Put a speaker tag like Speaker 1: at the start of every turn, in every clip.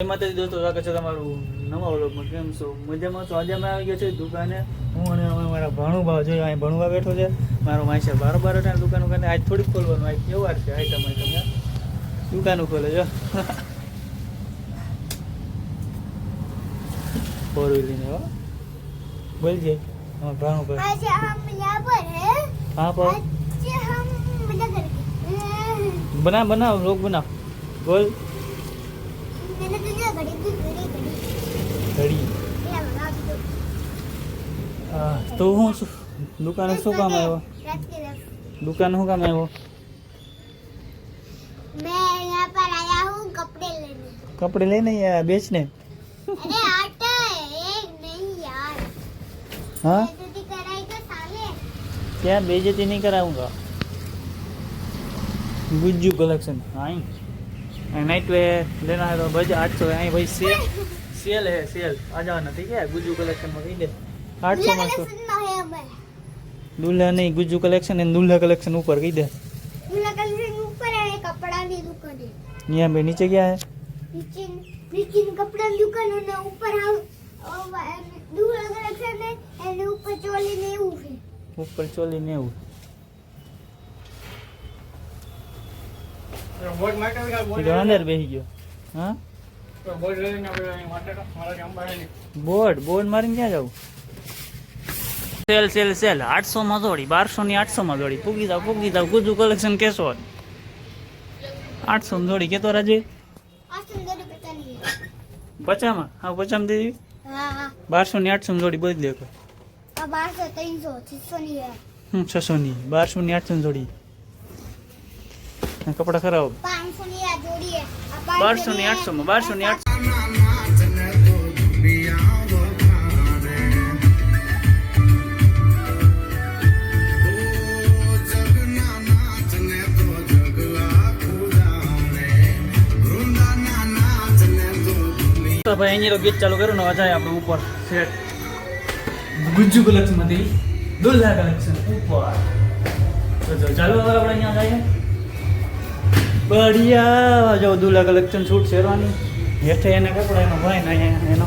Speaker 1: એમાં દોસ્તો સ્વાગત છે તમારું નવા વ્લોગમાં. કેમ છો? મજામાં છો? આજે અમે આવી ગયા છે દુકાને. હું અને મારા ભણુભા જોઈએ અહીં ભણવા બેઠો છે. મારો માઈસર બારોબાર દુકાન ઉકાને આજ થોડીક ખોલવાનું. આજ તહેવાર છે. આજ તમે દુકાન ખોલે છો ફોર વ્હીલર હો બોલજે ભણુભાઈ.
Speaker 2: आज हम यहाँ पर हैं।
Speaker 1: हाँ पर
Speaker 2: आज हम मजा करेंगे।
Speaker 1: बना बना लोग बना बोल
Speaker 2: मैंने तुझे घड़ी
Speaker 1: घड़ी
Speaker 2: ये लगा दो।
Speaker 1: तो હું દુકાને શું કામ આવ્યો?
Speaker 2: रात के 10
Speaker 1: દુકાન શું કામ આવ્યો?
Speaker 2: मैं यहाँ पर आया हूँ कपड़े लेने।
Speaker 1: कपड़े लेने या बेचने?
Speaker 2: अरे आटा है एक नहीं यार।
Speaker 1: हाँ
Speaker 2: बेइज्जती कराई तो साले।
Speaker 1: क्या बेइज्जती नहीं कराऊंगा. Gujju collection I night where लेना है तो बज 800 है भाई. सेल है सेल आ जाना ठीक है. गुज्जू कलेक्शन में कही दे 800 में तो
Speaker 2: सुनना है हमें।
Speaker 1: दूल्हा नहीं गुज्जू कलेक्शन एंड दूल्हा कलेक्शन ऊपर कही दे.
Speaker 2: दूल्हा कलेक्शन ऊपर है कपड़ा की दुकान है।
Speaker 1: यहाँ पे नीचे क्या है?
Speaker 2: नीचे नीचे कपड़ा की दुकान है ना ऊपर हम दूल्हा कलेक्शन है एंड ऊपर चोली ने है।
Speaker 1: ऊपर चोली ने अंदर બેસી ગયો. હા બોર્ડ બોર્ડ મારીને ક્યાં જવું? સેલ સેલ સેલ 800 માં જોડી 1200 ની 800 માં જોડી પૂગી જાવ ગુજુ કલેક્શન કેસો 800 માં જોડી કેતો રાજે
Speaker 2: आज सुंदर पता नहीं है।
Speaker 1: 50 માં હા 50 માં દેવી.
Speaker 2: हाँ हाँ
Speaker 1: 1200 ની 800 માં જોડી બોલી દે.
Speaker 2: अब 1200 300 600 नहीं है।
Speaker 1: 600 ની 1200 ની 800 જોડી કપડા ખરાબ
Speaker 2: 500 ની આ જોડી है।
Speaker 1: 1200 ની 800 માં 1200 ની 800 તો ભાઈ અહીંયા ગીત ચાલુ કર્યું ને અજાય આપણે ઉપર સેટ ગુજ્જુ કલેક્શન માંથી દુલ્હા કલેક્શન ઉપર. તો જો ચાલો હવે આપણે અહીંયા જઈએ. બઢિયા જો દુલ્હા કલેક્શન છૂટ શેરવાની હેઠે એને કપડા એનો ભાઈ ને અહીંયા એનો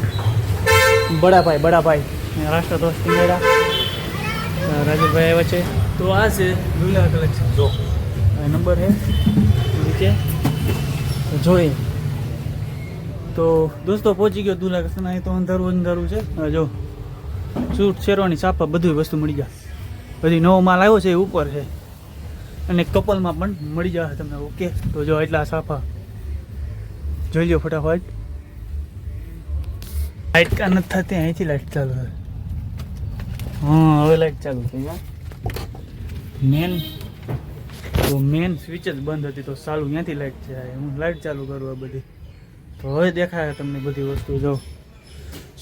Speaker 1: બડા ભાઈ રાષ્ટ્રધ્વજ ટીંગેડા રાજુભાઈ આવ્યા છે. તો આ છે દુલ્હા કલેક્શન. જો નંબર છે નીચે જોઈએ. તો દોસ્તો પહોંચી ગયો દુલ્હા કલેક્શન. અહીં તો અંધારું છે. જો સૂટ શેરવાની સાપા બધી વસ્તુ મળી જાય. બધી નવો માલ આવ્યો છે એ ઉપર છે અને કપલમાં પણ મળી જશે તમને. ઓકે તો જો એટલા સાફા જોઈ લો ફટાફટ. લાઇટ કા નથી થતી અહીંથી લાઇટ ચાલુ છે. હા હવે લાઇટ ચાલુ થઈ મેન સ્વિચ જ બંધ હતી તો ચાલુ ત્યાંથી લાઇટ છે. હું લાઇટ ચાલુ કરું આ બધી તો હવે દેખાય તમને બધી વસ્તુ. જો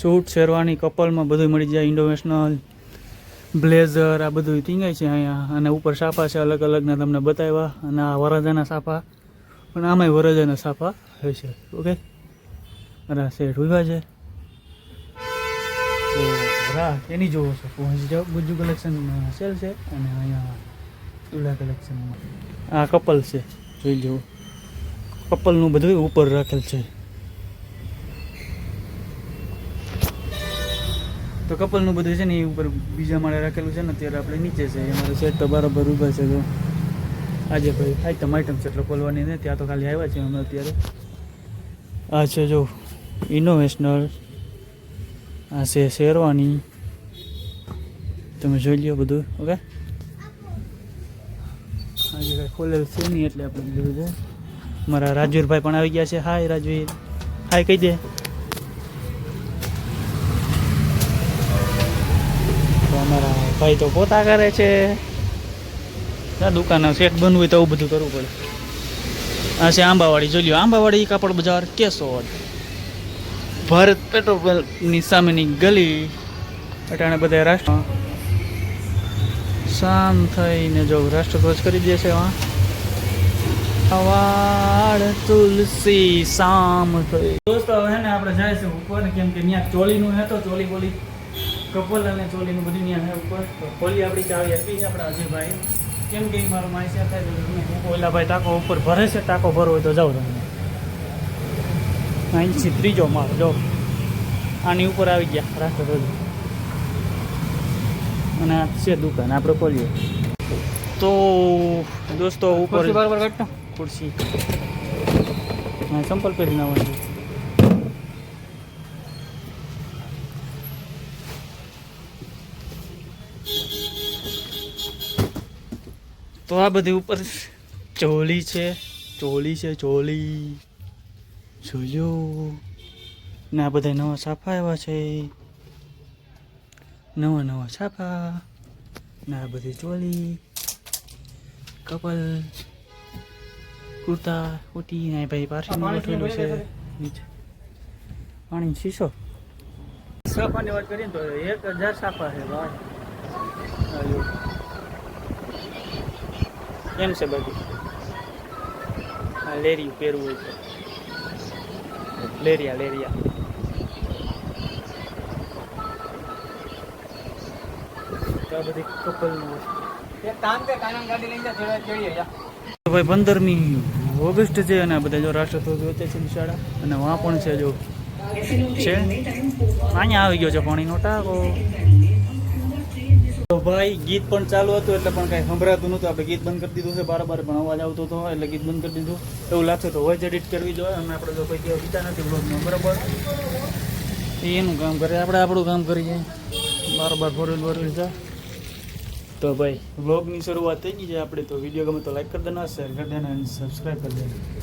Speaker 1: સૂટ શેરવાની કપલમાં બધું મળી જાય. ઇન્ડોનેશનલ બ્લેઝર આ બધું ટીંગાય છે અહીંયા. અને ઉપર સાફા છે અલગ અલગના તમને બતાવ્યા. અને આ વરજાના સાફા પણ આમાંય વરજાના સાફા હશે. ઓકે અને આ સેટ ઉભા છે તો રાહ એની જોવો છો પહોંચી જાઓ. ગુજ્જુ કલેક્શન સેલ છે અને અહીંયા દુલ્હા કલેક્શનમાં આ કપલ છે. જોઈ જુઓ કપલનું બધું ઉપર રાખેલ છે. તો કપલનું બધું છે ને એ ઉપર બીજા માળે રાખેલું છે ને. અત્યારે આપણે નીચે છે. અમારે સેટ તો બરાબર ઊભા છે. તો આજે કોઈ આઈટમ છે એટલે ખોલવાની નહીં. ત્યાં તો ખાલી આવ્યા છે અમે અત્યારે. આ છે જો ઇનોવેશનલ. આ છે શેરવાની. તમે જોઈ લો બધું. ઓકે આજે કાંઈ ખોલેલ છે નહીં એટલે આપણે લીધું છે. મારા રાજવીરભાઈ પણ આવી ગયા છે. હાય રાજવીર હાય કહી દે. અમારા ભાઈ તો પોતા કરે છે. દુકાન સેટ બનવું હોય તો આવું બધું કરવું પડે. આ છે આંબાવાડી. જોઈ લો આંબાવાડી કાપડ બજાર કેશોદ ભારત પેટ્રોલની સામેની ગલી. અટાણે બધા રાષ્ટ્ર શામ થઈને જો રાષ્ટ્રધ્વજ કરી દે છે. અવાડ તુલસી શામ થઈ. દોસ્તો હવે ને આપણે જાય છે ઉપર કેમ કે ત્યાં ચોલીનું હે તો ચોલી બોલી કપલ અને ચોલીનું બધું ત્યાં હે ઉપર. તો ખોલી આપણી ચાવી આપી છે આપણા અજયભાઈ. કેમ કે મારો માય થાય તો ઓલા ભાઈ ટાંકો ઉપર ભરે છે. ટાંકો ભરવો હોય તો જાઓ તમે. અહીંથી ત્રીજો માળ જો આની ઉપર આવી ગયા રાષ્ટ્રધ્વજ અને આ છે દુકાન આપણે ખોલીએ તો દોસ્તો ઉપર બરાબર કાઢતો ખુરશી હા સંપલ પહેરીને આવવાનું તો આ બધી ઉપર ચોલી છે જોજો ને આ બધા નવા સાફા આવ્યા છે નવા સાફા ને આ બધી ચોલી કપલ કુર્તા કુર્તી ને ભાઈ પાર્સલ ગોઠવેલું છે નીચે પાણી શીશો સાફાની વાત કરીએ ને તો 1000 સાફા છે ભાઈ એમ છે બધું આ લેરિયું પહેરવું હોય તો લેરિયા તો આ બધી કપલ ભાઈ 15મી ઓગસ્ટ છે અને આ બધા જો રાષ્ટ્રધ્વજ વચ્ચે છે શાળા અને વાં પણ છે જો છે અહીંયા આવી ગયો છે પાણીનો ટાંકો તો ભાઈ ગીત પણ ચાલુ હતું એટલે પણ કાંઈ સંભળાતું નહોતું આપણે ગીત બંધ કરી દીધું છે બાર પણ અવાજ આવતો હતો એટલે ગીત બંધ કરી દીધું એવું લાગશે તો વોઇસ એડિટ કરવી જોઈએ અને આપણે જો કોઈ કેવા બીજા નથી બ્લોગમાં બરાબર એનું કામ કરે આપણે આપણું કામ કરીએ બાર ફોરવ્હીલ છે તો ભાઈ વ્લોગની શરૂઆત થઈ ગઈ છે આપણે તો વિડીયો ગમે તો લાઈક કરી દેના શેર કરી દેના અને સબસ્ક્રાઈબ કરી દેના